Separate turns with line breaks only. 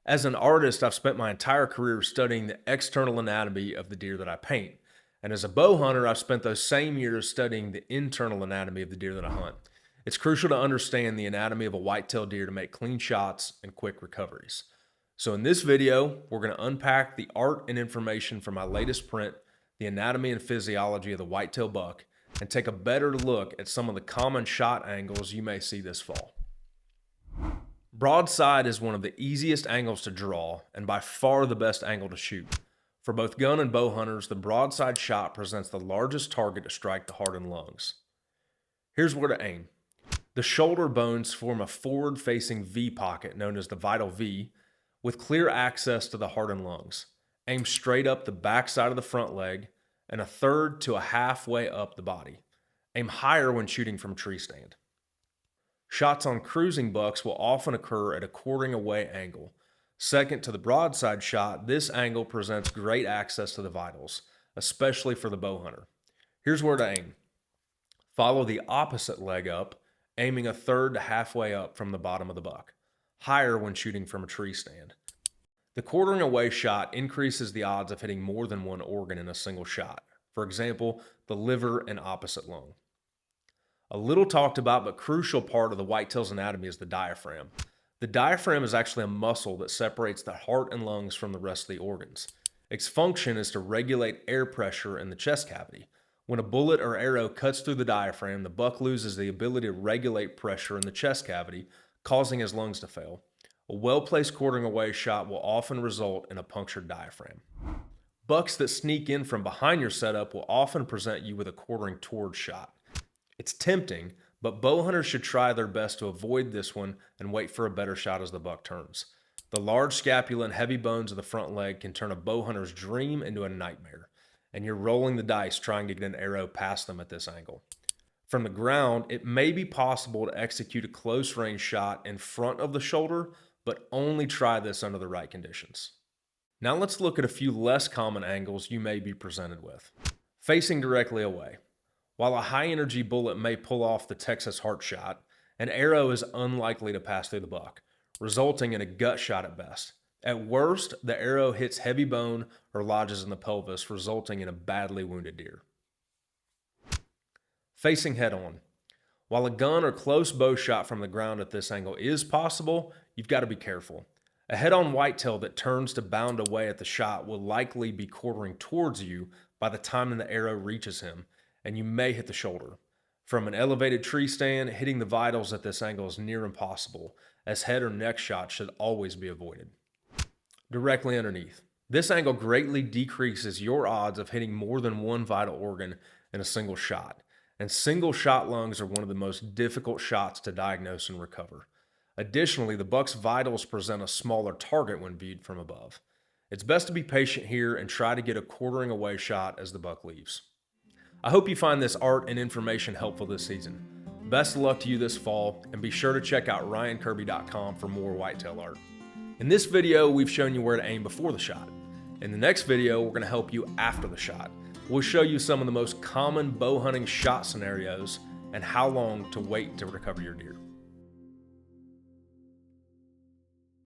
As an artist, I've spent my entire career studying the external anatomy of the deer that I paint. And as a bow hunter, I've spent those same years studying the internal anatomy of the deer that I hunt. It's crucial to understand the anatomy of a whitetail deer to make clean shots and quick recoveries. So in this video, we're going to unpack the art and information from my latest print, The Anatomy and Physiology of the Whitetail Buck, and take a better look at some of the common shot angles you may see this fall. Broadside is one of the easiest angles to draw and by far the best angle to shoot. For both gun and bow hunters, the broadside shot presents the largest target to strike the heart and lungs. Here's where to aim. The shoulder bones form a forward-facing V pocket known as the vital V, with clear access to the heart and lungs. Aim straight up the back side of the front leg and a third to a halfway up the body. Aim higher when shooting from tree stand. Shots on cruising bucks will often occur at a quartering away angle. Second to the broadside shot, this angle presents great access to the vitals, especially for the bow hunter. Here's where to aim. Follow the opposite leg up, aiming a third to halfway up from the bottom of the buck, higher when shooting from a tree stand. The quartering away shot increases the odds of hitting more than one organ in a single shot. For example, the liver and opposite lung. A little talked about but crucial part of the whitetail's anatomy is the diaphragm. The diaphragm is actually a muscle that separates the heart and lungs from the rest of the organs. Its function is to regulate air pressure in the chest cavity. When a bullet or arrow cuts through the diaphragm, the buck loses the ability to regulate pressure in the chest cavity, causing his lungs to fail. A well-placed quartering away shot will often result in a punctured diaphragm. Bucks that sneak in from behind your setup will often present you with a quartering towards shot. It's tempting, but bow hunters should try their best to avoid this one and wait for a better shot as the buck turns. The large scapula and heavy bones of the front leg can turn a bow hunter's dream into a nightmare, and you're rolling the dice trying to get an arrow past them at this angle. From the ground, it may be possible to execute a close range shot in front of the shoulder, but only try this under the right conditions. Now let's look at a few less common angles you may be presented with. Facing directly away. While a high-energy bullet may pull off the Texas heart shot, an arrow is unlikely to pass through the buck, resulting in a gut shot at best. At worst, the arrow hits heavy bone or lodges in the pelvis, resulting in a badly wounded deer. Facing head-on. While a gun or close bow shot from the ground at this angle is possible, you've got to be careful. A head-on whitetail that turns to bound away at the shot will likely be quartering towards you by the time the arrow reaches him, and you may hit the shoulder. From an elevated tree stand, hitting the vitals at this angle is near impossible, as head or neck shots should always be avoided. Directly underneath. This angle greatly decreases your odds of hitting more than one vital organ in a single shot, and single shot lungs are one of the most difficult shots to diagnose and recover. Additionally, the buck's vitals present a smaller target when viewed from above. It's best to be patient here and try to get a quartering away shot as the buck leaves. I hope you find this art and information helpful this season. Best of luck to you this fall, and be sure to check out ryankirby.com for more whitetail art. In this video, we've shown you where to aim before the shot. In the next video, we're going to help you after the shot. We'll show you some of the most common bow hunting shot scenarios and how long to wait to recover your deer.